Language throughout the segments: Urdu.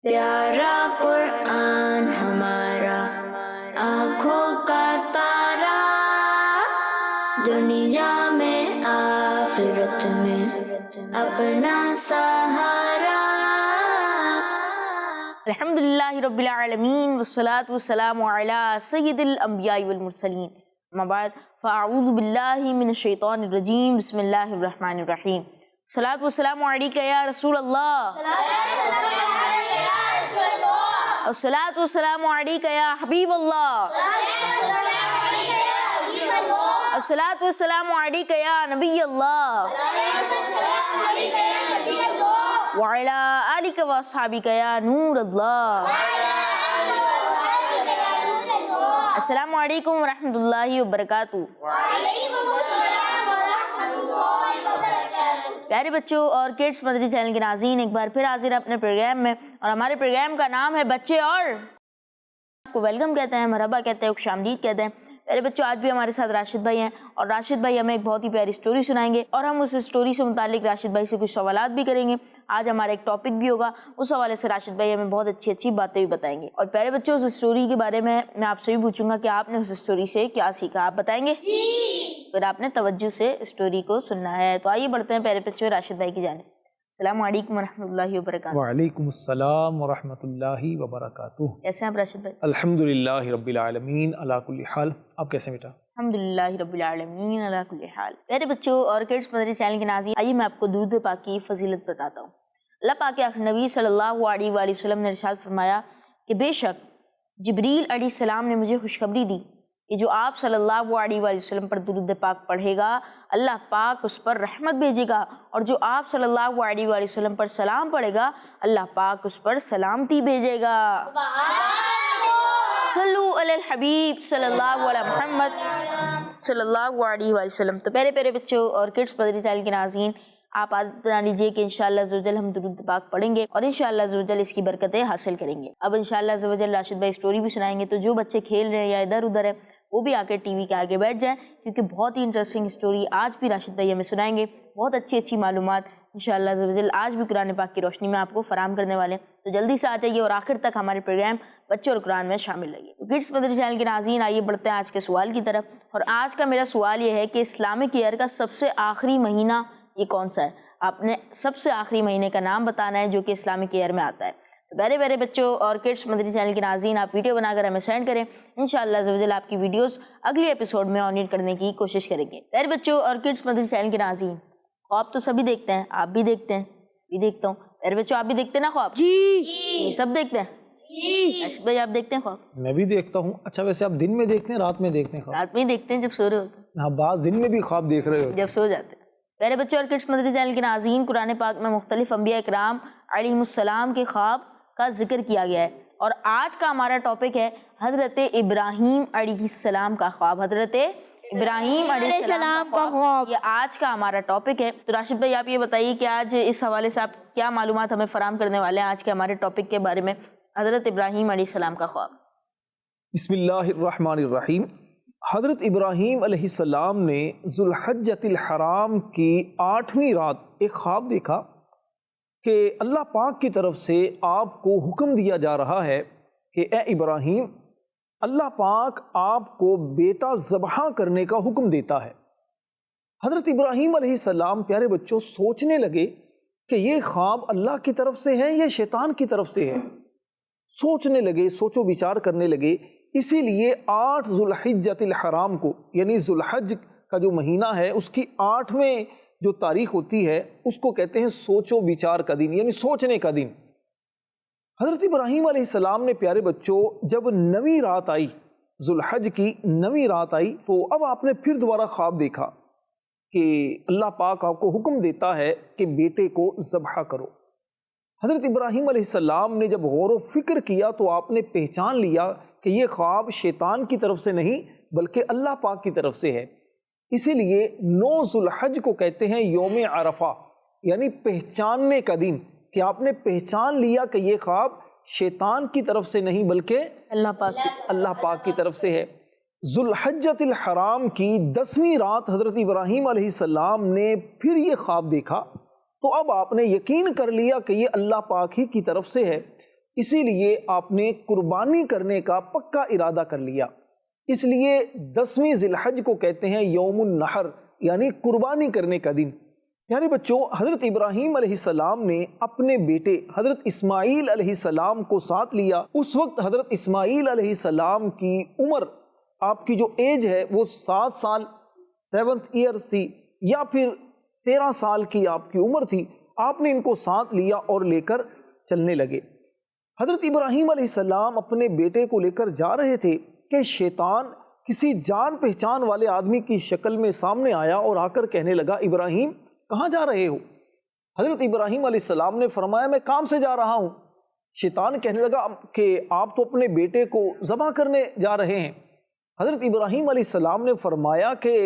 پیارا قرآن ہمارا آنکھوں کا تارا، دنیا میں آخرت میں اپنا سہارا۔ الحمدللہ رب العالمین والصلاة والسلام علی سید الانبیاء والمرسلین، اما بعد فاعوذ باللہ من الشیطان الرجیم، بسم اللہ الرحمن الرحیم۔ الصلاة والسلام علیکہ یا رسول اللہ، الصلاة والسلام علیکہ یا حبیب اللہ، الصلاة والسلام علیکہ یا نبی اللہ، وعلی آلک واصحابک یا نور اللہ۔ السلام علیکم ورحمۃ اللہ وبرکاتہ۔ پیارے بچوں اور کڈس مدنی چینل کے ناظرین، ایک بار پھر حاضر ہیں اپنے پروگرام میں، اور ہمارے پروگرام کا نام ہے بچے، اور آپ کو ویلکم کہتے ہیں، مرحبا کہتے ہیں، خوش آمدید کہتے ہیں۔ پیارے بچوں، آج بھی ہمارے ساتھ راشد بھائی ہیں، اور راشد بھائی ہمیں ایک بہت ہی پیاری سٹوری سنائیں گے، اور ہم اس سٹوری سے متعلق راشد بھائی سے کچھ سوالات بھی کریں گے۔ آج ہمارا ایک ٹاپک بھی ہوگا، اس حوالے سے راشد بھائی ہمیں بہت اچھی اچھی باتیں بھی بتائیں گے۔ اور پیارے بچوں، اس سٹوری کے بارے میں آپ سے بھی پوچھوں گا کہ آپ نے اس سٹوری سے کیا سیکھا، آپ بتائیں گے؟ پھر آپ نے توجہ سے سٹوری کو سننا ہے۔ تو آئیے بڑھتے ہیں پیارے بچوں راشد بھائی کی جانب۔ السلام علیکم ورحمۃ اللہ وبرکاتہ۔ وعلیکم السلام ورحمۃ اللہ وبرکاتہ۔ کیسے ہیں آپ راشد بھائی؟ الحمدللہ رب العالمین علی کل حال۔ آپ کیسے بیٹا؟ الحمدللہ رب العالمین علی کل حال۔ پیارے بچوں اور کڈس مدنی چینل کے ناظرین، آئیے میں آپ کو درود پاک کی فضیلت بتاتا ہوں۔ اللہ پاک کے آخری نبی صلی اللہ علیہ وآلہ وسلم نے ارشاد فرمایا کہ بے شک جبریل علیہ السلام نے مجھے خوشخبری دی کہ جو آپ صلی اللہ علیہ وآلہ وسلم پر درود پاک پڑھے گا، اللہ پاک اس پر رحمت بھیجے گا، اور جو آپ صلی اللہ علیہ وآلہ وسلم پر سلام پڑھے گا، اللہ پاک اس پر سلامتی بھیجے گا۔ صلو علی الحبیب صلی اللہ علیہ محمد صلی اللہ علیہ وآلہ وسلم۔ تو پیارے بچوں اور کڈس مدنی چینل کے ناظرین، آپ عادت بنا لیجیے کہ انشاءاللہ عزوجل ہم درود پاک پڑھیں گے، اور انشاءاللہ عزوجل اس کی برکتیں حاصل کریں گے۔ اب انشاءاللہ عزوجل راشد بھائی سٹوری بھی سنائیں گے، تو جو بچے کھیل رہے ہیں یا ادھر ادھر ہیں وہ بھی آ کے ٹی وی کے آگے بیٹھ جائیں، کیونکہ بہت ہی انٹرسٹنگ سٹوری آج بھی راشد بھائی ہمیں سنائیں گے۔ بہت اچھی اچھی معلومات انشاءاللہ عزوجل آج بھی قرآن پاک کی روشنی میں آپ کو فراہم کرنے والے ہیں، تو جلدی سے آ جائیے اور آخر تک ہمارے پروگرام بچے اور قرآن میں شامل رہیے۔ تو کڈس مدنی چینل کے ناظرین، آئیے بڑھتے ہیں آج کے سوال کی طرف، اور آج کا میرا سوال یہ ہے کہ اسلامک ایئر کا سب سے آخری مہینہ یہ کون سا ہے؟ آپ نے سب سے آخری مہینے کا نام بتانا ہے جو کہ اسلامک ایئر میں آتا ہے۔ تو پیارے بچوں اور کڈس مدنی چینل کے ناظرین، آپ ویڈیو بنا کر ہمیں سینڈ کریں، انشاءاللہ عزوجل آپ کی ویڈیوز اگلی ایپیسوڈ میں آن ایئر کرنے کی کوشش کریں گے۔ پیارے بچوں اور کڈس مدنی چینل کے ناظرین، خواب تو سبھی دیکھتے ہیں، آپ بھی دیکھتے ہیں، بھی دیکھتا ہوں۔ پیارے بچوں، آپ بھی دیکھتے ہیں نا خواب؟ جی سب دیکھتے ہیں۔ ارشد بھائی، آپ دیکھتے ہیں خواب؟ میں بھی دیکھتا ہوں۔ اچھا، ویسے آپ دن میں دیکھتے ہیں رات میں دیکھتے ہیں خواب؟ رات میں ہی دیکھتے ہیں جب سو رہے ہوتے ہیں۔ ہاں، بعض دن میں بھی خواب دیکھ رہے ہوتے ہیں جب سو جاتے ہیں۔ پیارے بچوں اور کڈس مدنی چینل کے ناظرین، قرآن پاک میں مختلف انبیاء اکرام علیہم السلام کے خواب کا ذکر کیا گیا ہے، اور آج کا ہمارا ٹاپک ہے حضرت ابراہیم علیہ السلام کا خواب۔ حضرت ابراہیم علیہ السلام کا خواب، یہ آج کا ہمارا ٹاپک ہے۔ تو راشد بھائی، آپ یہ بتائیے کہ آج اس حوالے سے آپ کیا معلومات ہمیں فراہم کرنے والے ہیں آج کے ہمارے ٹاپک کے بارے میں، حضرت ابراہیم علیہ السلام کا خواب؟ بسم اللہ الرحمن الرحیم۔ حضرت ابراہیم علیہ السلام نے ذوالحجۃ الحرام کی 8ویں رات ایک خواب دیکھا کہ اللہ پاک کی طرف سے آپ کو حکم دیا جا رہا ہے کہ اے ابراہیم، اللہ پاک آپ کو بیٹا ذبح کرنے کا حکم دیتا ہے۔ حضرت ابراہیم علیہ السلام، پیارے بچوں، سوچنے لگے کہ یہ خواب اللہ کی طرف سے ہے یا شیطان کی طرف سے ہے۔ سوچنے لگے، سوچ و بچار کرنے لگے۔ اسی لیے 8 ذوالحجۃ الحرام کو، یعنی ذوالحج کا جو مہینہ ہے، اس کی 8ویں جو تاریخ ہوتی ہے اس کو کہتے ہیں سوچ و بچار کا دن، یعنی سوچنے کا دن۔ حضرت ابراہیم علیہ السلام نے، پیارے بچوں، جب 9ویں رات آئی، ذوالحج کی 9ویں رات آئی، تو اب آپ نے پھر دوبارہ خواب دیکھا کہ اللہ پاک آپ کو حکم دیتا ہے کہ بیٹے کو ذبح کرو۔ حضرت ابراہیم علیہ السلام نے جب غور و فکر کیا تو آپ نے پہچان لیا کہ یہ خواب شیطان کی طرف سے نہیں بلکہ اللہ پاک کی طرف سے ہے۔ اسی لیے 9 ذوالحج کو کہتے ہیں یوم عرفہ، یعنی پہچاننے کا دن، کہ آپ نے پہچان لیا کہ یہ خواب شیطان کی طرف سے نہیں بلکہ اللہ پاک کی طرف سے ہے۔ ذوالحجۃ الحرام کی 10ویں رات حضرت ابراہیم علیہ السلام نے پھر یہ خواب دیکھا، تو اب آپ نے یقین کر لیا کہ یہ اللہ پاک ہی کی طرف سے ہے۔ اسی لیے آپ نے قربانی کرنے کا پکا ارادہ کر لیا، اس لیے 10ویں ذی الحج کو کہتے ہیں یوم النحر، یعنی قربانی کرنے کا دن۔ یعنی بچوں، حضرت ابراہیم علیہ السلام نے اپنے بیٹے حضرت اسماعیل علیہ السلام کو ساتھ لیا۔ اس وقت حضرت اسماعیل علیہ السلام کی عمر، آپ کی جو ایج ہے وہ 7 سال 7 ایئرز تھی، یا پھر 13 سال کی آپ کی عمر تھی۔ آپ نے ان کو ساتھ لیا اور لے کر چلنے لگے۔ حضرت ابراہیم علیہ السلام اپنے بیٹے کو لے کر جا رہے تھے کہ شیطان کسی جان پہچان والے آدمی کی شکل میں سامنے آیا اور آ کر کہنے لگا، ابراہیم کہاں جا رہے ہو؟ حضرت ابراہیم علیہ السلام نے فرمایا، میں کام سے جا رہا ہوں۔ شیطان کہنے لگا کہ آپ تو اپنے بیٹے کو ذبح کرنے جا رہے ہیں۔ حضرت ابراہیم علیہ السلام نے فرمایا کہ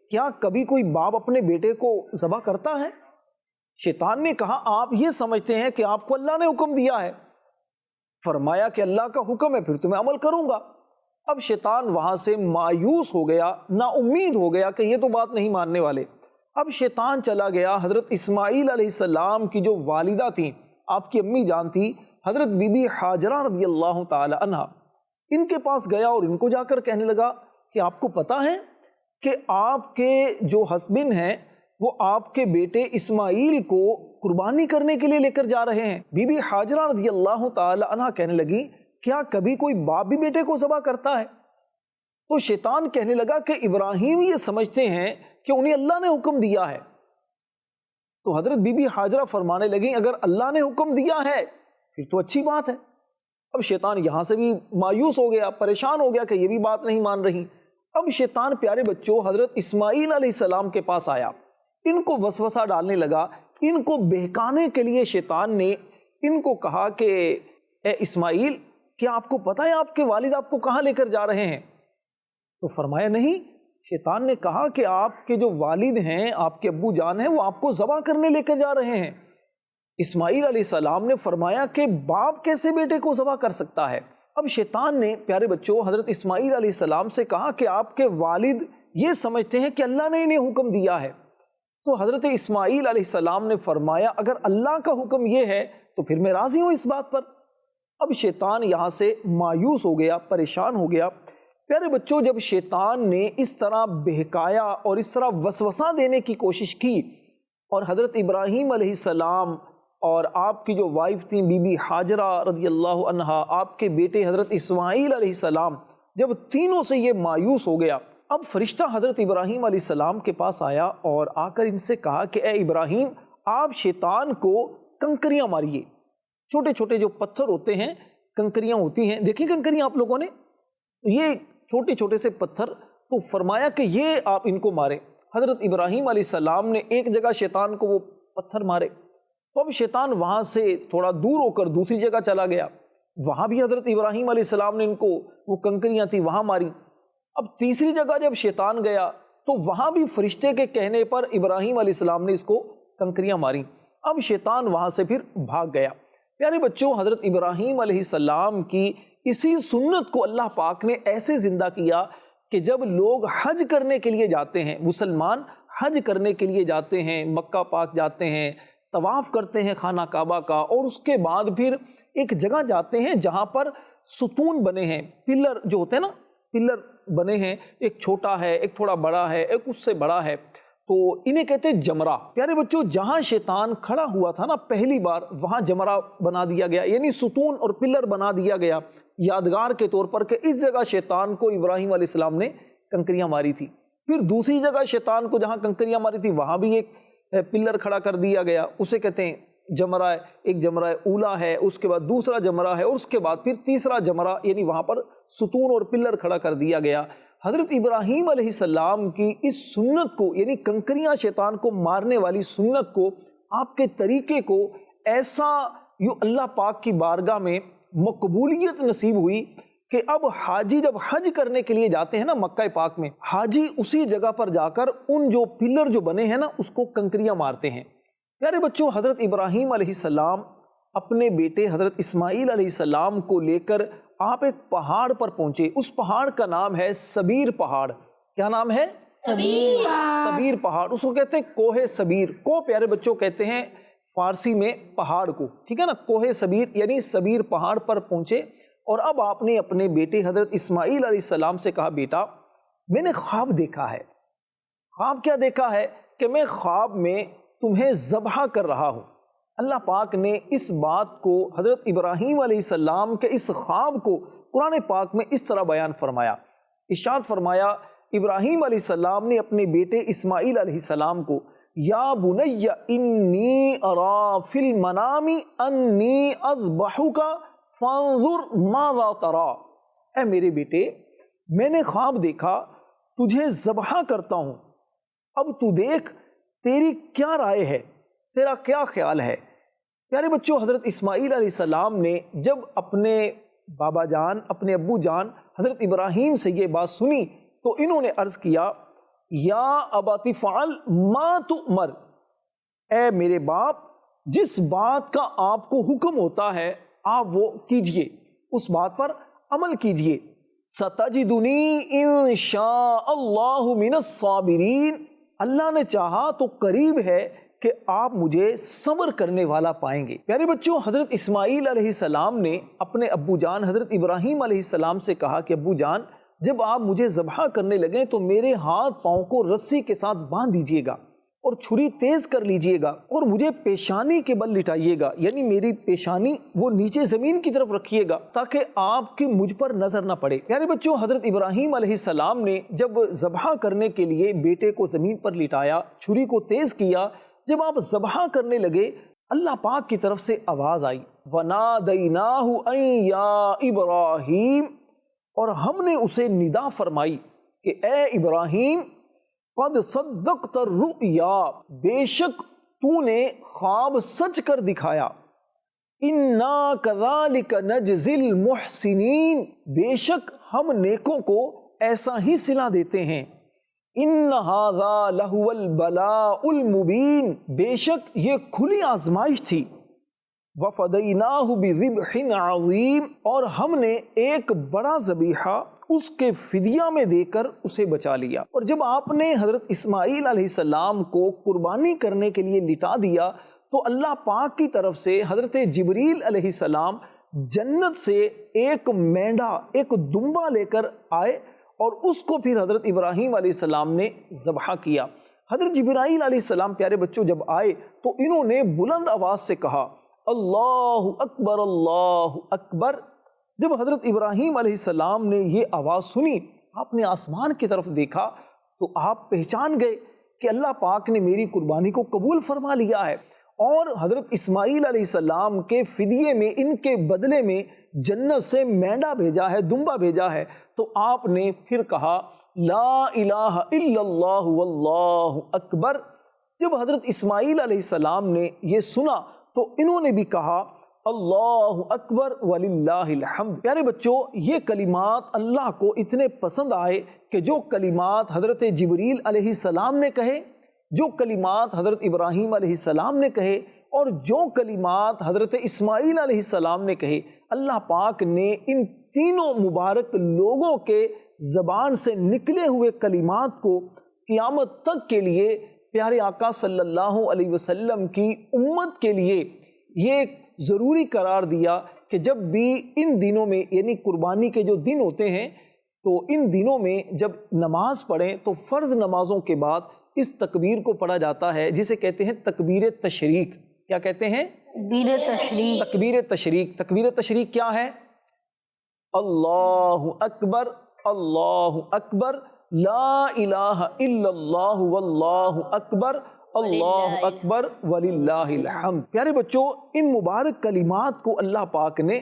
کیا کبھی کوئی باپ اپنے بیٹے کو ذبح کرتا ہے؟ شیطان نے کہا، آپ یہ سمجھتے ہیں کہ آپ کو اللہ نے حکم دیا ہے؟ فرمایا کہ اللہ کا حکم ہے، پھر تو میں عمل کروں گا۔ اب شیطان وہاں سے مایوس ہو گیا، نا امید ہو گیا کہ یہ تو بات نہیں ماننے والے۔ اب شیطان چلا گیا حضرت اسماعیل علیہ السلام کی جو والدہ تھیں، آپ کی امی جان تھی حضرت بی بی حاجرہ رضی اللہ تعالی عنہ، ان کے پاس گیا اور ان کو جا کر کہنے لگا کہ آپ کو پتہ ہے کہ آپ کے جو ہسبینڈ ہیں وہ آپ کے بیٹے اسماعیل کو قربانی کرنے کے لیے لے کر جا رہے ہیں۔ بی بی حاجرہ رضی اللہ تعالی عنہ کہنے لگی، کیا کبھی کوئی باپ بھی بیٹے کو ذبح کرتا ہے؟ تو شیطان کہنے لگا کہ ابراہیم یہ سمجھتے ہیں کہ انہیں اللہ نے حکم دیا ہے۔ تو حضرت بی بی حاجرہ فرمانے لگیں، اگر اللہ نے حکم دیا ہے پھر تو اچھی بات ہے۔ اب شیطان یہاں سے بھی مایوس ہو گیا، پریشان ہو گیا کہ یہ بھی بات نہیں مان رہی۔ اب شیطان پیارے بچوں حضرت اسماعیل علیہ السلام کے پاس آیا، ان کو وسوسہ ڈالنے لگا، ان کو بہکانے کے لیے شیطان نے ان کو کہا کہ اے اسماعیل، کیا آپ کو پتہ ہے آپ کے والد آپ کو کہاں لے کر جا رہے ہیں؟ تو فرمایا نہیں۔ شیطان نے کہا کہ آپ کے جو والد ہیں، آپ کے ابو جان ہیں، وہ آپ کو ذبح کرنے لے کر جا رہے ہیں۔ اسماعیل علیہ السلام نے فرمایا کہ باپ کیسے بیٹے کو ذبح کر سکتا ہے؟ اب شیطان نے پیارے بچوں حضرت اسماعیل علیہ السلام سے کہا کہ آپ کے والد یہ سمجھتے ہیں کہ اللہ نے انہیں حکم دیا ہے۔ تو حضرت اسماعیل علیہ السلام نے فرمایا، اگر اللہ کا حکم یہ ہے تو پھر میں راضی ہوں اس بات پر۔ اب شیطان یہاں سے مایوس ہو گیا، پریشان ہو گیا۔ پیارے بچوں، جب شیطان نے اس طرح بہکایا اور اس طرح وسوسہ دینے کی کوشش کی، اور حضرت ابراہیم علیہ السلام اور آپ کی جو وائف تھیں بی بی حاجرہ رضی اللہ عنہا، آپ کے بیٹے حضرت اسماعیل علیہ السلام، جب تینوں سے یہ مایوس ہو گیا، اب فرشتہ حضرت ابراہیم علیہ السلام کے پاس آیا اور آ کر ان سے کہا کہ اے ابراہیم، آپ شیطان کو کنکریاں ماریے۔ چھوٹے چھوٹے جو پتھر ہوتے ہیں، کنکریاں ہوتی ہیں، دیکھیں کنکریاں آپ لوگوں نے، یہ چھوٹے چھوٹے سے پتھر، تو فرمایا کہ یہ آپ ان کو مارے۔ حضرت ابراہیم علیہ السلام نے ایک جگہ شیطان کو وہ پتھر مارے، تو اب شیطان وہاں سے تھوڑا دور ہو کر دوسری جگہ چلا گیا، وہاں بھی حضرت ابراہیم علیہ السلام نے ان کو وہ کنکریاں تھیں وہاں ماری۔ اب تیسری جگہ جب شیطان گیا تو وہاں بھی فرشتے کے کہنے پر ابراہیم علیہ السلام نے اس کو کنکریاں ماری۔ اب شیطان وہاں سے پھر بھاگ گیا۔ پیارے بچوں، حضرت ابراہیم علیہ السلام کی اسی سنت کو اللہ پاک نے ایسے زندہ کیا کہ جب لوگ حج کرنے کے لیے جاتے ہیں، مسلمان حج کرنے کے لیے جاتے ہیں، مکہ پاک جاتے ہیں، طواف کرتے ہیں خانہ کعبہ کا، اور اس کے بعد پھر ایک جگہ جاتے ہیں جہاں پر ستون بنے ہیں، پلر جو ہوتے ہیں نا، پلر بنے ہیں، ایک چھوٹا ہے، ایک تھوڑا بڑا ہے، ایک اس سے بڑا ہے، تو انہیں کہتے ہیں جمرہ۔ پیارے بچوں، جہاں شیطان کھڑا ہوا تھا نا پہلی بار، وہاں جمرہ بنا دیا گیا، یعنی ستون اور پلر بنا دیا گیا یادگار کے طور پر کہ اس جگہ شیطان کو ابراہیم علیہ السلام نے کنکریاں ماری تھی۔ پھر دوسری جگہ شیطان کو جہاں کنکریاں ماری تھی وہاں بھی ایک پلر کھڑا کر دیا گیا، اسے کہتے ہیں جمرہ، ایک جمرہ اولا ہے، اس کے بعد دوسرا جمرہ ہے، اور اس کے بعد پھر تیسرا جمرہ، یعنی وہاں پر ستون اور پلر کھڑا کر دیا گیا۔ حضرت ابراہیم علیہ السلام کی اس سنت کو، یعنی کنکریاں شیطان کو مارنے والی سنت کو، آپ کے طریقے کو ایسا یوں اللہ پاک کی بارگاہ میں مقبولیت نصیب ہوئی کہ اب حاجی جب حج کرنے کے لیے جاتے ہیں نا مکہ پاک میں، حاجی اسی جگہ پر جا کر ان جو پلر جو بنے ہیں نا اس کو کنکریاں مارتے ہیں۔ پیارے بچوں، حضرت ابراہیم علیہ السلام اپنے بیٹے حضرت اسماعیل علیہ السلام کو لے کر آپ ایک پہاڑ پر پہنچے۔ اس پہاڑ کا نام ہے سبیر پہاڑ۔ کیا نام ہے؟ سبیر پہاڑ۔ اس کو کہتے ہیں کوہ سبیر۔ کو پیارے بچوں کہتے ہیں فارسی میں پہاڑ کو، ٹھیک ہے نا، کوہ سبیر یعنی سبیر پہاڑ پر پہنچے، اور اب آپ نے اپنے بیٹے حضرت اسماعیل علیہ السلام سے کہا بیٹا میں نے خواب دیکھا ہے۔ خواب کیا دیکھا ہے؟ کہ میں خواب میں تمہیں ذبح کر رہا ہوں۔ اللہ پاک نے اس بات کو، حضرت ابراہیم علیہ السلام کے اس خواب کو قرآن پاک میں اس طرح بیان فرمایا، ارشاد فرمایا ابراہیم علیہ السلام نے اپنے بیٹے اسماعیل علیہ السلام کو یا بنی انی ارا فی المنام انی اذبحک فانظر ماذا ترا، اے میرے بیٹے میں نے خواب دیکھا تجھے ذبح کرتا ہوں، اب تو دیکھ تیری کیا رائے ہے، تیرا کیا خیال ہے۔ پیارے بچوں، حضرت اسماعیل علیہ السلام نے جب اپنے بابا جان، اپنے ابو جان حضرت ابراہیم سے یہ بات سنی تو انہوں نے عرض کیا یا ابت فعل ما تؤمر، اے میرے باپ جس بات کا آپ کو حکم ہوتا ہے آپ وہ کیجئے، اس بات پر عمل کیجئے۔ ستجدنی انشاء اللہ من الصابرین، اللہ نے چاہا تو قریب ہے کہ آپ مجھے صبر کرنے والا پائیں گے۔ پیارے بچوں، حضرت اسماعیل علیہ السلام نے اپنے ابو جان حضرت ابراہیم علیہ السلام سے کہا کہ ابو جان جب آپ مجھے ذبح کرنے لگیں تو میرے ہاتھ پاؤں کو رسی کے ساتھ باندھ دیجئے گا اور چھری تیز کر لیجئے گا اور مجھے پیشانی کے بل لٹائیے گا، یعنی میری پیشانی وہ نیچے زمین کی طرف رکھیے گا تاکہ آپ کی مجھ پر نظر نہ پڑے۔ پیارے بچوں، حضرت ابراہیم علیہ السلام نے جب ذبح کرنے کے لیے بیٹے کو زمین پر لٹایا، چھری کو تیز کیا، جب آپ ذبح کرنے لگے اللہ پاک کی طرف سے آواز آئی وَنَادَيْنَاهُ أَن يَا إِبْرَاهِيمُ، اور ہم نے اسے ندا فرمائی کہ اے ابراہیم قد صدقت الرؤیا، بے شک تو نے خواب سچ کر دکھایا، انا کذالک نجزی المحسنین، بے شک ہم نیکوں کو ایسا ہی صلہ دیتے ہیں، ان ھذا لہو البلاء المبین، بے شک یہ کھلی آزمائش تھی، وفدیناہ بذبح عظیم، اور ہم نے ایک بڑا ذبیحہ اس کے فدیہ میں دے کر اسے بچا لیا۔ اور جب آپ نے حضرت اسماعیل علیہ السلام کو قربانی کرنے کے لیے لٹا دیا تو اللہ پاک کی طرف سے حضرت جبریل علیہ السلام جنت سے ایک مینڈا، ایک دمبا لے کر آئے اور اس کو پھر حضرت ابراہیم علیہ السلام نے ذبح کیا۔ حضرت جبرائیل علیہ السلام پیارے بچوں جب آئے تو انہوں نے بلند آواز سے کہا اللہ اکبر اللہ اکبر۔ جب حضرت ابراہیم علیہ السلام نے یہ آواز سنی، آپ نے آسمان کی طرف دیکھا تو آپ پہچان گئے کہ اللہ پاک نے میری قربانی کو قبول فرما لیا ہے، اور حضرت اسماعیل علیہ السلام کے فدیے میں، ان کے بدلے میں جنت سے مینڈا بھیجا ہے، دمبا بھیجا ہے۔ تو آپ نے پھر کہا لا الہ الا اللہ واللہ اکبر۔ جب حضرت اسماعیل علیہ السلام نے یہ سنا تو انہوں نے بھی کہا اللہ اکبر وللہ الحمد۔ پیارے بچوں، یہ کلمات اللہ کو اتنے پسند آئے کہ جو کلمات حضرت جبریل علیہ السلام نے کہے، جو کلمات حضرت ابراہیم علیہ السلام نے کہے، اور جو کلمات حضرت اسماعیل علیہ السلام نے کہے، اللہ پاک نے ان تینوں مبارک لوگوں کے زبان سے نکلے ہوئے کلمات کو قیامت تک کے لیے پیارے آقا صلی اللہ علیہ وسلم کی امت کے لیے یہ ضروری قرار دیا کہ جب بھی ان دنوں میں، یعنی قربانی کے جو دن ہوتے ہیں، تو ان دنوں میں جب نماز پڑھیں تو فرض نمازوں کے بعد اس تکبیر کو پڑھا جاتا ہے جسے کہتے ہیں تکبیر تشریق۔ کیا کہتے ہیں؟ تکبیر تشریق۔ تکبیر تشریق۔ تکبیر تشریق کیا ہے؟ اللہ اکبر اللہ اکبر لا الہ الا اللہ واللہ اکبر اللہ اکبر وللہ الحمد۔ پیارے بچوں، ان مبارک کلمات کو اللہ پاک نے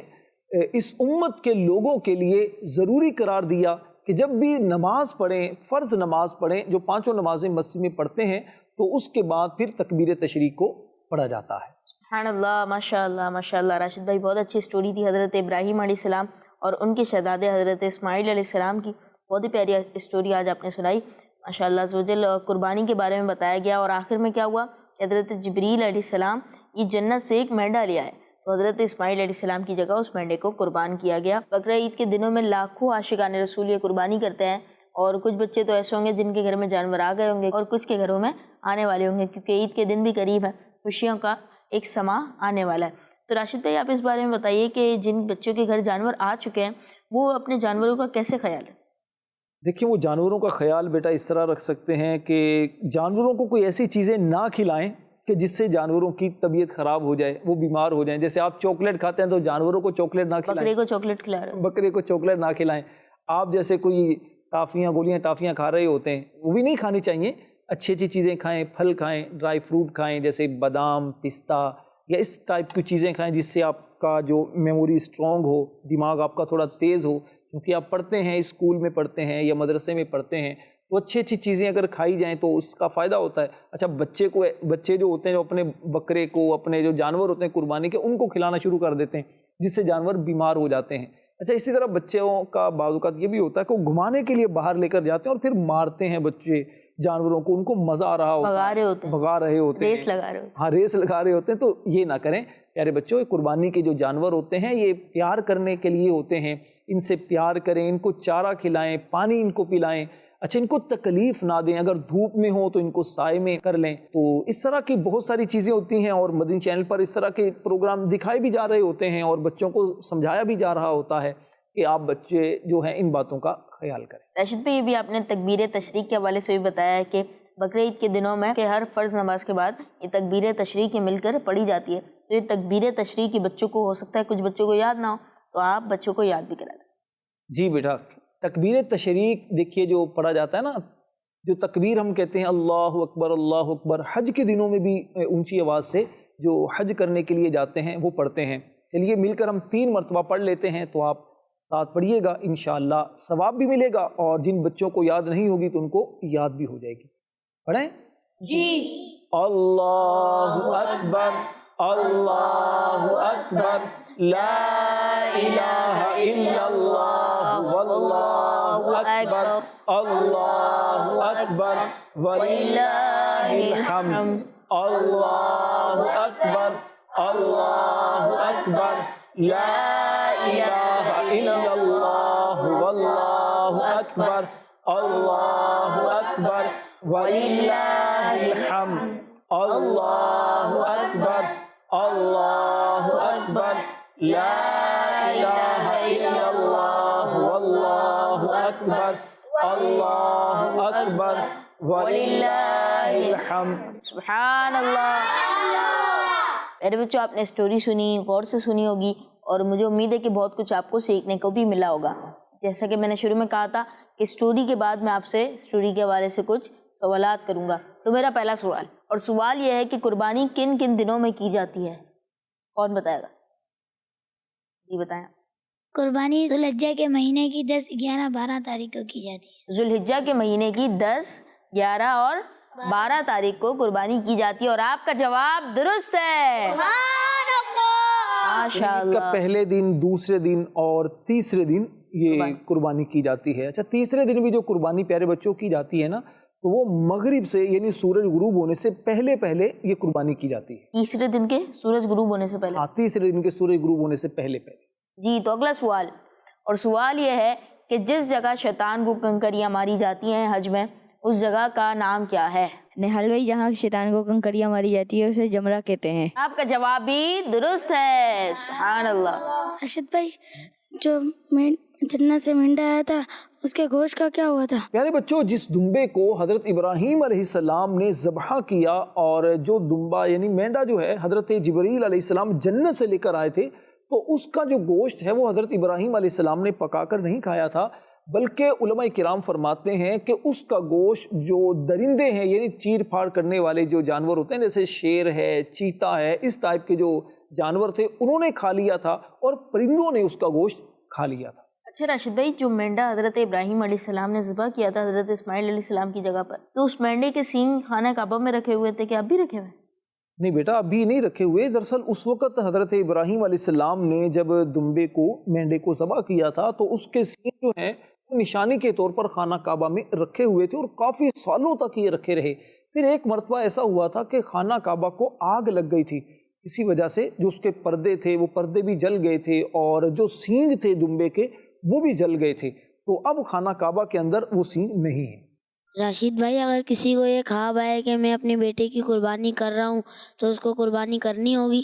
اس امت کے لوگوں کے لیے ضروری قرار دیا کہ جب بھی نماز پڑھیں، فرض نماز پڑھیں، جو پانچوں نمازیں مسجد میں پڑھتے ہیں، تو اس کے بعد پھر تکبیر تشریق کو پڑھا جاتا ہے۔ سبحان اللہ، ماشاء اللہ ماشاء اللہ۔ راشد بھائی، بہت اچھی سٹوری تھی حضرت ابراہیم علیہ السلام اور ان کے شہزادے حضرت اسماعیل علیہ السلام کی، بہت ہی پیاری اسٹوری آج آپ نے سنائی ماشاء اللہ عز و جل۔ قربانی کے بارے میں بتایا گیا اور آخر میں کیا ہوا کہ حضرت جبریل علیہ السلام یہ جنت سے ایک مینڈا لیا ہے، تو حضرت اسماعیل علیہ السلام کی جگہ اس مینڈے کو قربان کیا گیا۔ بقرہ عید کے دنوں میں لاکھوں عاشقان رسول یہ قربانی کرتے ہیں، اور کچھ بچے تو ایسے ہوں گے جن کے گھر میں جانور آ گئے ہوں گے اور کچھ کے گھروں میں آنے والے ہوں گے، کیونکہ عید کے دن بھی قریب ہے، خوشیوں کا ایک سما آنے والا ہے۔ تو راشد بھائی آپ اس بارے میں بتائیے کہ جن بچوں کے گھر جانور آ چکے ہیں وہ اپنے جانوروں کا کیسے خیال ہے؟ دیکھیے وہ جانوروں کا خیال بیٹا اس طرح رکھ سکتے ہیں کہ جانوروں کو کوئی ایسی چیزیں نہ کھلائیں کہ جس سے جانوروں کی طبیعت خراب ہو جائے، وہ بیمار ہو جائیں۔ جیسے آپ چاکلیٹ کھاتے ہیں تو جانوروں کو چاکلیٹ نہ کھلائیں، بکرے کو چاکلیٹ کھلا رہے ہیں، بکرے کو چاکلیٹ نہ کھلائیں۔ آپ جیسے کوئی ٹافیاں گولیاں ٹافیاں کھا رہے ہوتے ہیں، وہ بھی نہیں کھانی چاہیے۔ اچھی اچھی چیزیں کھائیں، پھل کھائیں، ڈرائی فروٹ کھائیں، جیسے بادام، پستہ یا اس ٹائپ کی چیزیں کھائیں جس سے آپ کا جو میموری اسٹرانگ ہو، دماغ آپ کا تھوڑا تیز ہو، کیونکہ آپ پڑھتے ہیں، اسکول میں پڑھتے ہیں یا مدرسے میں پڑھتے ہیں، تو اچھی اچھی چیزیں اگر کھائی جائیں تو اس کا فائدہ ہوتا ہے۔ اچھا بچے جو ہوتے ہیں، جو اپنے بکرے کو، اپنے جو جانور ہوتے ہیں قربانی کے، ان کو کھلانا شروع کر دیتے ہیں جس سے جانور بیمار ہو جاتے ہیں۔ اچھا اسی طرح بچوں کا بعض اوقات یہ بھی ہوتا ہے کہ وہ گھمانے کے لیے باہر لے کر جاتے ہیں اور پھر مارتے ہیں بچے جانوروں کو، ان کو مزہ آ رہا ہوتا ہے، بھگا رہے ہوتے ہیں، ریس لگا رہے ہوتے ہیں۔ ہاں ریس لگا رہے ہوتے ہیں، تو یہ نہ کریں پیارے بچوں۔ قربانی کے جو جانور ہوتے ہیں یہ پیار کرنے کے لیے ہوتے ہیں، ان سے پیار کریں، ان کو چارہ کھلائیں، پانی ان کو پلائیں۔ اچھا ان کو تکلیف نہ دیں، اگر دھوپ میں ہو تو ان کو سائے میں کر لیں۔ تو اس طرح کی بہت ساری چیزیں ہوتی ہیں، اور مدنی چینل پر اس طرح کے پروگرام دکھائے بھی جا رہے ہوتے ہیں اور بچوں کو سمجھایا بھی جا رہا ہوتا ہے کہ آپ بچے جو ہیں ان باتوں کا خیال کریں۔ راشد بھائی، یہ بھی آپ نے تکبیر تشریق کے حوالے سے بھی بتایا ہے کہ بقرعید کے دنوں میں کہ ہر فرض نماز کے بعد یہ تکبیر تشریق مل کر پڑھی جاتی ہے، تو یہ تکبیر تشریق بچوں کو ہو سکتا ہے کچھ بچوں کو یاد نہ ہو، تو آپ بچوں کو یاد بھی کرا دیں۔ جی بیٹا، تکبیر تشریق دیکھیے جو پڑھا جاتا ہے نا، جو تکبیر ہم کہتے ہیں اللہ اکبر اللہ اکبر، حج کے دنوں میں بھی اونچی آواز سے جو حج کرنے کے لیے جاتے ہیں وہ پڑھتے ہیں۔ چلیے مل کر ہم 3 مرتبہ پڑھ لیتے ہیں، تو آپ ساتھ پڑھیے گا، انشاءاللہ ثواب بھی ملے گا، اور جن بچوں کو یاد نہیں ہوگی تو ان کو یاد بھی ہو جائے گی۔ پڑھیں جی۔ اللہ اکبر اللہ اکبر لا الہ الا اللہ واللہ اکبر اللہ اکبر وللہ الحمد اللہ اکبر اللہ اکبر لا الہ الا اللہ واللہ اکبر اللہ اکبر وللہ الحمد اللہ اکبر اللہ اکبر لا الہ الا اللہ واللہ اکبر اللہ اکبر وللہ الحمد۔ سبحان اللہ۔ میرے بچوں، آپ نے سٹوری سنی، غور سے سنی ہوگی، اور مجھے امید ہے کہ بہت کچھ آپ کو سیکھنے کو بھی ملا ہوگا۔ جیسا کہ میں نے شروع میں کہا تھا کہ سٹوری کے بعد میں آپ سے سٹوری کے حوالے سے کچھ سوالات کروں گا۔ تو میرا پہلا سوال، اور سوال یہ ہے کہ قربانی کن کن دنوں میں کی جاتی ہے؟ کون بتائے گا؟ جی بتائیں۔ قربانی ذوالحجہ کے مہینے کی 10، 11، 12 تاریخ کو کی جاتی ہے۔ ذوالحجہ کے مہینے کی 10، 11 اور 12 تاریخ کو قربانی کی جاتی ہے، اور آپ کا جواب درست ہے۔ ماشاء عید کا اللہ۔ پہلے دن، دوسرے دن اور تیسرے دن یہ قربانی کی جاتی ہے۔ اچھا تیسرے دن بھی جو قربانی پیارے بچوں کی جاتی ہے نا، تو وہ مغرب سے یعنی سورج غروب ہونے سے پہلے پہلے یہ قربانی کی جاتی ہے۔ تیسرے دن کے سورج غروب ہونے سے پہلے؟ ہاں، تیسرے دن کے سورج غروب ہونے سے پہلے پہلے۔ جی، تو اگلا سوال، اور سوال یہ ہے کہ جس جگہ شیطان کو کنکریاں ماری جاتی ہیں حج میں، اس جگہ کا نام کیا ہے؟ نہال بھائی، جہاں شیطان کو کنکریاں ماری جاتی ہے اسے جمرہ کہتے ہیں۔ آپ کا جواب بھی درست ہے۔ سبحان اللہ۔ راشد بھائی، جو جنت سے مینڈا آیا تھا اس کے گوشت کا کیا ہوا تھا؟ پیارے بچوں، جس دمبے کو حضرت ابراہیم علیہ السلام نے ذبح کیا، اور جو دمبا یعنی مینڈا جو ہے حضرت جبریل علیہ السلام جنت سے لے کر آئے تھے، تو اس کا جو گوشت ہے وہ حضرت ابراہیم علیہ السلام نے پکا کر نہیں کھایا تھا، بلکہ علماء کرام فرماتے ہیں کہ اس کا گوشت جو درندے ہیں یعنی چیر پھاڑ کرنے والے جو جانور ہوتے ہیں، جیسے شیر ہے، چیتا ہے، اس ٹائپ کے جو جانور تھے انہوں نے کھا لیا تھا، اور پرندوں نے اس کا گوشت کھا لیا تھا۔ اچھا راشد بھائی، جو مینڈا حضرت ابراہیم علیہ السلام نے ذبح کیا تھا حضرت اسماعیل علیہ السلام کی جگہ پر، تو اس مینڈے کے سینگ خانہ کعبہ میں رکھے ہوئے تھے، کہ اب بھی رکھے ہوئے؟ نہیں بیٹا، ابھی نہیں رکھے ہوئے۔ دراصل اس وقت حضرت ابراہیم علیہ السلام نے جب دمبے کو، مینڈے کو ذبح کیا تھا، تو اس کے سینگ جو ہیں وہ نشانی کے طور پر خانہ کعبہ میں رکھے ہوئے تھے، اور کافی سالوں تک یہ رکھے رہے۔ پھر ایک مرتبہ ایسا ہوا تھا کہ خانہ کعبہ کو آگ لگ گئی تھی، اسی وجہ سے جو اس کے پردے تھے وہ پردے بھی جل گئے تھے، اور جو سینگ تھے دمبے کے وہ بھی جل گئے تھے، تو اب خانہ کعبہ کے اندر وہ سینگ نہیں ہے۔ راشد بھائی، اگر کسی کو یہ خواب آئے کہ میں اپنے بیٹے کی قربانی کر رہا ہوں تو اس کو قربانی کرنی ہوگی؟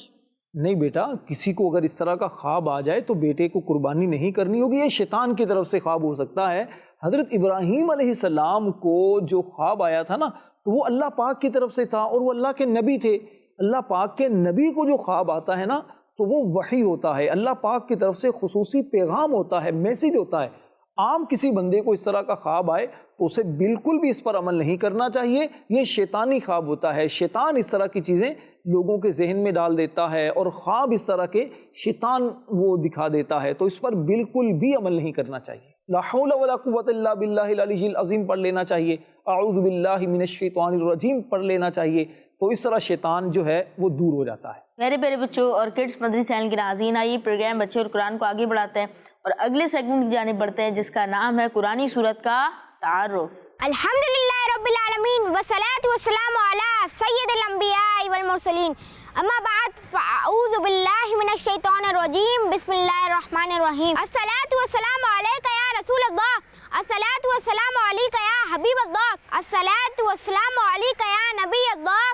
نہیں بیٹا، کسی کو اگر اس طرح کا خواب آ جائے تو بیٹے کو قربانی نہیں کرنی ہوگی، یہ شیطان کی طرف سے خواب ہو سکتا ہے۔ حضرت ابراہیم علیہ السلام کو جو خواب آیا تھا نا، تو وہ اللہ پاک کی طرف سے تھا اور وہ اللہ کے نبی تھے۔ اللہ پاک کے نبی کو جو خواب آتا ہے نا تو وہ وحی ہوتا ہے، اللہ پاک کی طرف سے خصوصی پیغام ہوتا ہے، میسیج ہوتا ہے۔ عام کسی بندے کو اس طرح کا خواب آئے تو اسے بالکل بھی اس پر عمل نہیں کرنا چاہیے، یہ شیطانی خواب ہوتا ہے۔ شیطان اس طرح کی چیزیں لوگوں کے ذہن میں ڈال دیتا ہے اور خواب اس طرح کے شیطان وہ دکھا دیتا ہے، تو اس پر بالکل بھی عمل نہیں کرنا چاہیے۔ لا حول ولا قوت الا باللہ العلی العظیم پڑھ لینا چاہیے، اعوذ باللہ من الشیطان الرجیم پڑھ لینا چاہیے، تو اس طرح شیطان جو ہے وہ دور ہو جاتا ہے۔ میرے پیارے بچوں اور کڈس مدنی چینل کے ناظرین، آئیے پروگرام بچے اور قرآن کو آگے بڑھاتے ہیں اور اگلے سیگمنٹ کی جانب بڑھتے ہیں جس کا نام ہے قرآنی سورت کا تعارف۔ الحمدللہ رب العالمین والصلاة والسلام علی سید الانبیاء والمرسلین، اما بعد فاعوذ باللہ من الشیطان الرجیم، بسم اللہ الرحمن الرحیم۔ الصلاة والسلام علیکہ یا رسول اللہ، الصلاة والسلام علیکہ یا حبیب اللہ، الصلاة والسلام علیکہ یا نبی اللہ،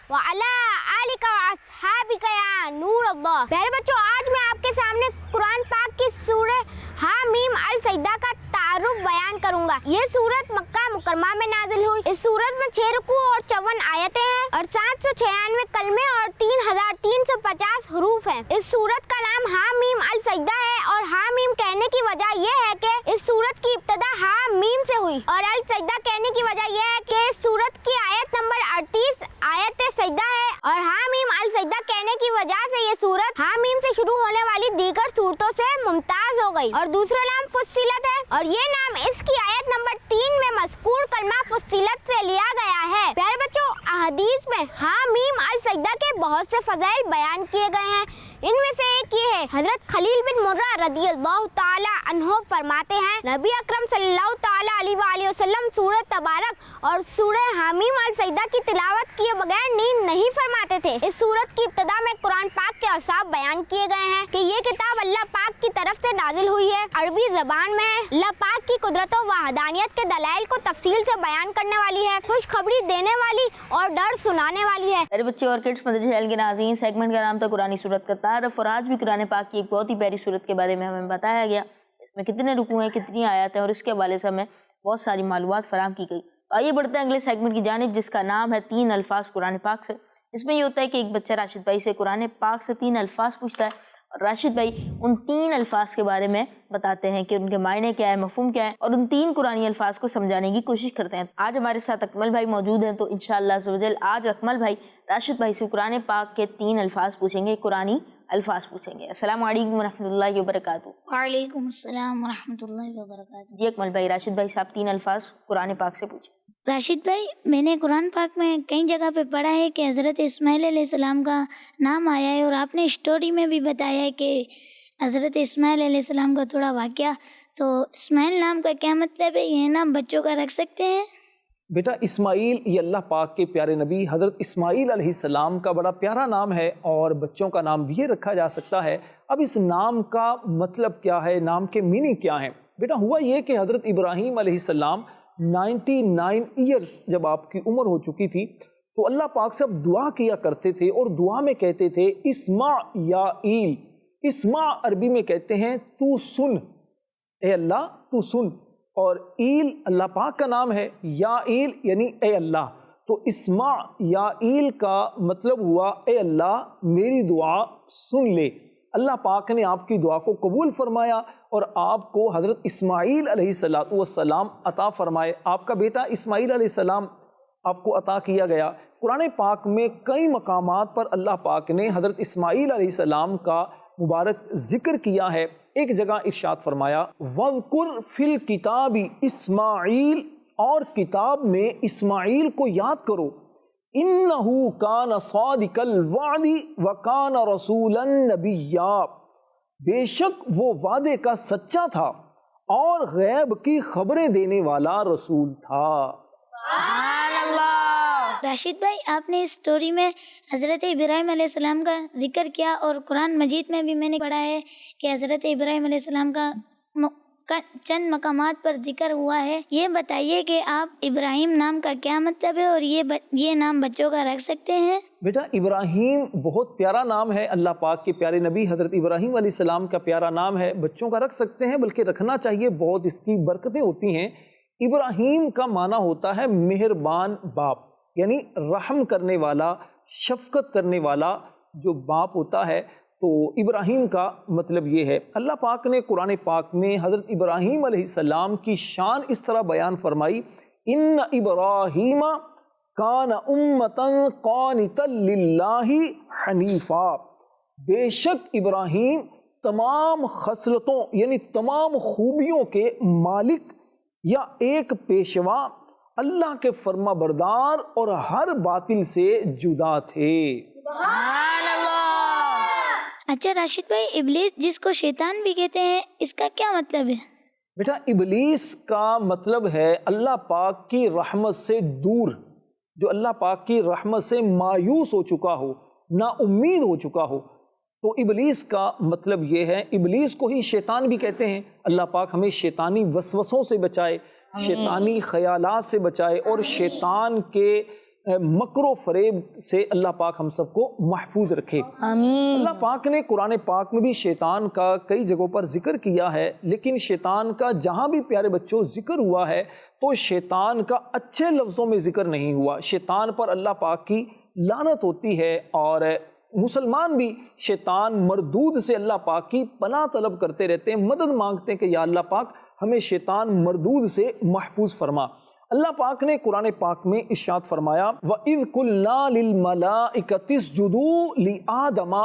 وعلی آلکہ واصحابکہ یا نور اللہ۔ پیارے بچوں، آج میں آپ کے سامنے قرآن پاک کی سورہ حامیم السجدہ کا تعارف بیان کروں گا۔ یہ سورت مکہ مکرمہ میں نازل ہوئی۔ اس سورت میں 6 رکوع اور 54 آیتیں ہیں اور 796 کلمے اور 3350 حروف ہیں۔ اس سورت کا نام حامیم السجدہ ہے اور حامیم کہنے کی وجہ یہ ہے کہ اس سورت کی ابتدا حامیم سے ہوئی، اور السجدہ کہنے کی وجہ یہ ہے کہ اس سورت کی آیت نمبر 38 آیت سجدہ ہے، اور حامیم السجدہ کہنے کی وجہ سے یہ سورت حامیم سے شروع ہونے والی دیگر سورتوں سے ممتاز ہو گئی۔ اور دوسرا نام فصلت ہے، اور یہ نام اس کی آیت نمبر 3 میں مذکور کلمہ فصلت سے لیا گیا ہے۔ پیارے بچوں، احادیث میں حامیم السجدہ کے بہت سے فضائل بیان کیے گئے ہیں۔ ان میں سے ایک یہ ہے، حضرت خلیل بن مرہ رضی اللہ تعالی عنہ فرماتے ہیں، نبی اکرم صلی اللہ تعالی علیہ وآلہ وسلم سورہ تبارک اور سورہ حامیم السجدہ کی تلاوت کیے بغیر نیند نہیں فرماتے تھے۔ اس سورت کی ابتدا میں قرآن پاک کے اوصاف بیان کیے گئے ہیں کہ یہ کتاب اللہ پاک کی طرف سے نازل ہوئی ہے، عربی زبان میں ہے، اللہ پاک کی قدرت و وحدانیت کے دلائل کو تفصیل سے بیان کرنے والی ہے، خوشخبری دینے والی اور ڈر سنانے والی ہے۔ میرے بچے اور کڈس مدنی چینل کے ناظرین، سیگمنٹ کا نام تھا قرآنی سورت کا تعارف، اور آج بھی قرآن پاک کی ایک بہت ہی پیاری سورت کے بارے میں ہمیں بتایا گیا، اس میں کتنے رکوع ہیں، کتنی آیات ہیں، اور اس کے حوالے سے ہمیں بہت ساری معلومات فراہم کی گئی۔ آئیے بڑھتے ہیں اگلے سیگمنٹ کی جانب جس کا نام ہے 3 الفاظ قرآن پاک سے۔ اس میں یہ ہوتا ہے کہ ایک بچہ راشد بھائی سے قرآن پاک سے 3 الفاظ پوچھتا ہے اور راشد بھائی ان 3 الفاظ کے بارے میں بتاتے ہیں کہ ان کے معنی کیا ہے، مفہوم کیا ہے، اور ان 3 قرآنی الفاظ کو سمجھانے کی کوشش کرتے ہیں۔ آج ہمارے ساتھ اکمل بھائی موجود ہیں، تو انشاءاللہ عز و جل آج اکمل بھائی راشد بھائی سے قرآن پاک کے 3 الفاظ پوچھیں گے، قرآنی الفاظ پوچھیں گے۔ السلام علیکم ورحمۃ اللہ وبرکاتہ۔ وعلیکم السلام ورحمۃ اللہ وبرکاتہ۔ جی اکمل بھائی، راشد بھائی سے آپ 3 الفاظ قرآن پاک سے پوچھیں۔ راشد بھائی، میں نے قرآن پاک میں کئی جگہ پہ پڑھا ہے کہ حضرت اسماعیل علیہ السلام کا نام آیا ہے، اور آپ نے اسٹوری میں بھی بتایا ہے کہ حضرت اسماعیل علیہ السلام کا تھوڑا واقعہ، تو اسماعیل نام کا کیا مطلب ہے؟ یہ نام بچوں کا رکھ سکتے ہیں؟ بیٹا اسماعیل یہ اللہ پاک کے پیارے نبی حضرت اسماعیل علیہ السلام کا بڑا پیارا نام ہے، اور بچوں کا نام بھی یہ رکھا جا سکتا ہے۔ اب اس نام کا مطلب کیا ہے، نام کے میننگ کیا ہے؟ بیٹا ہوا یہ کہ حضرت ابراہیم علیہ السلام 99 ایئرز جب آپ کی عمر ہو چکی تھی تو اللہ پاک سے اب دعا کیا کرتے تھے، اور دعا میں کہتے تھے اسمع یا ایل۔ اسمع عربی میں کہتے ہیں تو سن، اے اللہ تو سن، اور ایل اللہ پاک کا نام ہے، یا ایل یعنی اے اللہ، تو اسمع یا ایل کا مطلب ہوا اے اللہ میری دعا سن لے۔ اللہ پاک نے آپ کی دعا کو قبول فرمایا اور آپ کو حضرت اسماعیل علیہ السلام عطا فرمائے، آپ کا بیٹا اسماعیل علیہ السلام آپ کو عطا کیا گیا۔ قرآن پاک میں کئی مقامات پر اللہ پاک نے حضرت اسماعیل علیہ السلام کا مبارک ذکر کیا ہے۔ ایک جگہ ارشاد فرمایا وَذْكُرْ فِي الْكِتَابِ اسماعیل، اور کتاب میں اسماعیل کو یاد کرو، انہو کان صادق الوعد وکان رسولا نبیا، بے شک وہ وعدے کا سچا تھا اور غیب کی خبریں دینے والا رسول تھا۔ راشد بھائی، آپ نے اس سٹوری میں حضرت ابراہیم علیہ السلام کا ذکر کیا، اور قرآن مجید میں بھی میں نے پڑھا ہے کہ حضرت ابراہیم علیہ السلام کا چند مقامات پر ذکر ہوا ہے، یہ بتائیے کہ آپ ابراہیم نام کا کیا مطلب ہے اور یہ نام بچوں کا رکھ سکتے ہیں؟ بیٹا ابراہیم بہت پیارا نام ہے، اللہ پاک کے پیارے نبی حضرت ابراہیم علیہ السلام کا پیارا نام ہے، بچوں کا رکھ سکتے ہیں، بلکہ رکھنا چاہیے، بہت اس کی برکتیں ہوتی ہیں۔ ابراہیم کا معنی ہوتا ہے مہربان باپ، یعنی رحم کرنے والا، شفقت کرنے والا جو باپ ہوتا ہے، تو ابراہیم کا مطلب یہ ہے۔ اللہ پاک نے قرآن پاک میں حضرت ابراہیم علیہ السلام کی شان اس طرح بیان فرمائی، ان ابراہیم کان امتا قانتا للہ حنیفا، بے شک ابراہیم تمام خصلتوں یعنی تمام خوبیوں کے مالک یا ایک پیشوا، اللہ کے فرما بردار اور ہر باطل سے جدا تھے۔ سبحان اللہ۔ اچھا راشد بھائی، ابلیس جس کو شیطان بھی کہتے ہیں، اس کا کیا مطلب ہے؟ بیٹا ابلیس کا مطلب ہے اللہ پاک کی رحمت سے دور، جو اللہ پاک کی رحمت سے مایوس ہو چکا ہو، نا امید ہو چکا ہو، تو ابلیس کا مطلب یہ ہے۔ ابلیس کو ہی شیطان بھی کہتے ہیں۔ اللہ پاک ہمیں شیطانی وسوسوں سے بچائے، شیطانی خیالات سے بچائے، اور شیطان کے مکر و فریب سے اللہ پاک ہم سب کو محفوظ رکھے، آمین۔ اللہ پاک نے قرآن پاک میں بھی شیطان کا کئی جگہوں پر ذکر کیا ہے، لیکن شیطان کا جہاں بھی پیارے بچوں ذکر ہوا ہے تو شیطان کا اچھے لفظوں میں ذکر نہیں ہوا۔ شیطان پر اللہ پاک کی لعنت ہوتی ہے، اور مسلمان بھی شیطان مردود سے اللہ پاک کی پناہ طلب کرتے رہتے ہیں، مدد مانگتے ہیں کہ یا اللہ پاک ہمیں شیطان مردود سے محفوظ فرما۔ اللہ پاک نے قرآن پاک میں ارشاد فرمایا، وَإِذْ قُلْنَا لِلْمَلَائِكَةِ اسْجُدُوا لِآدَمَ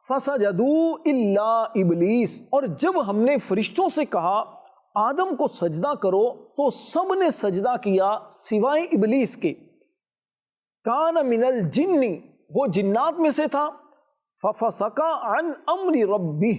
فَسَجَدُوا إِلَّا إِبْلِيسَ، اور جب ہم نے فرشتوں سے کہا آدم کو سجدہ کرو تو سب نے سجدہ کیا سوائے ابلیس کے، کان من الجن، وہ جنات میں سے تھا، ففسق عن امر ربہ،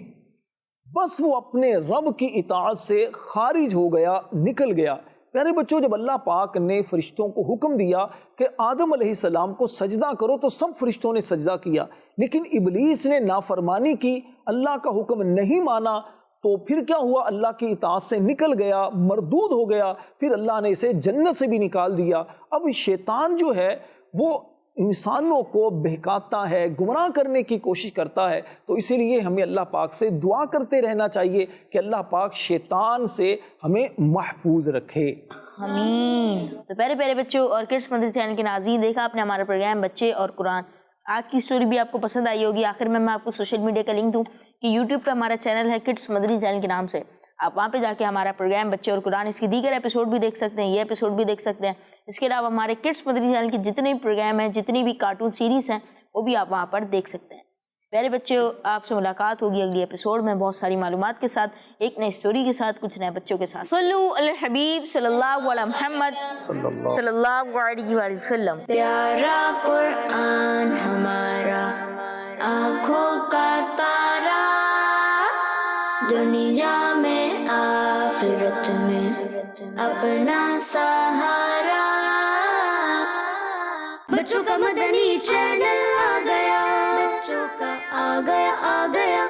بس وہ اپنے رب کی اطاعت سے خارج ہو گیا، نکل گیا۔ پیارے بچوں، جب اللہ پاک نے فرشتوں کو حکم دیا کہ آدم علیہ السلام کو سجدہ کرو تو سب فرشتوں نے سجدہ کیا، لیکن ابلیس نے نافرمانی کی، اللہ کا حکم نہیں مانا، تو پھر کیا ہوا؟ اللہ کی اطاعت سے نکل گیا، مردود ہو گیا، پھر اللہ نے اسے جنت سے بھی نکال دیا۔ اب شیطان جو ہے وہ انسانوں کو بہکاتا ہے، گمراہ کرنے کی کوشش کرتا ہے، تو اسی لیے ہمیں اللہ پاک سے دعا کرتے رہنا چاہیے کہ اللہ پاک شیطان سے ہمیں محفوظ رکھے۔ آمین۔ تو پیارے پیارے بچوں اور کڈس مدنی چینل کے ناظرین، دیکھا آپ نے ہمارا پروگرام بچے اور قرآن۔ آج کی سٹوری بھی آپ کو پسند آئی ہوگی۔ آخر میں آپ کو سوشل میڈیا کا لنک دوں کہ یوٹیوب پہ ہمارا چینل ہے کڈس مدنی چینل کے نام سے، آپ وہاں پہ جا کے ہمارا پروگرام بچے اور قرآن، اس کی دیگر ایپیسوڈ بھی دیکھ سکتے ہیں، یہ ایپیسوڈ بھی دیکھ سکتے ہیں۔ اس کے علاوہ ہمارے کڈس مدنی چینل کے جتنے بھی پروگرام ہیں، جتنی بھی کارٹون سیریز ہیں، وہ بھی آپ وہاں پر دیکھ سکتے ہیں۔ پیارے بچوں، آپ سے ملاقات ہوگی اگلی ایپیسوڈ میں بہت ساری معلومات کے ساتھ، ایک نئی سٹوری کے ساتھ، کچھ نئے بچوں کے ساتھ۔ صلو علی الحبیب صلی اللہ علی محمد صلی اللہ علیہ وآلہ وسلم۔ پیارا قرآن ہمارا آنکھوں کا تارا، دنیا میں آخرت میں اپنا سہارا، بچوں کا مدنی چینل آ گیا، بچوں کا آ گیا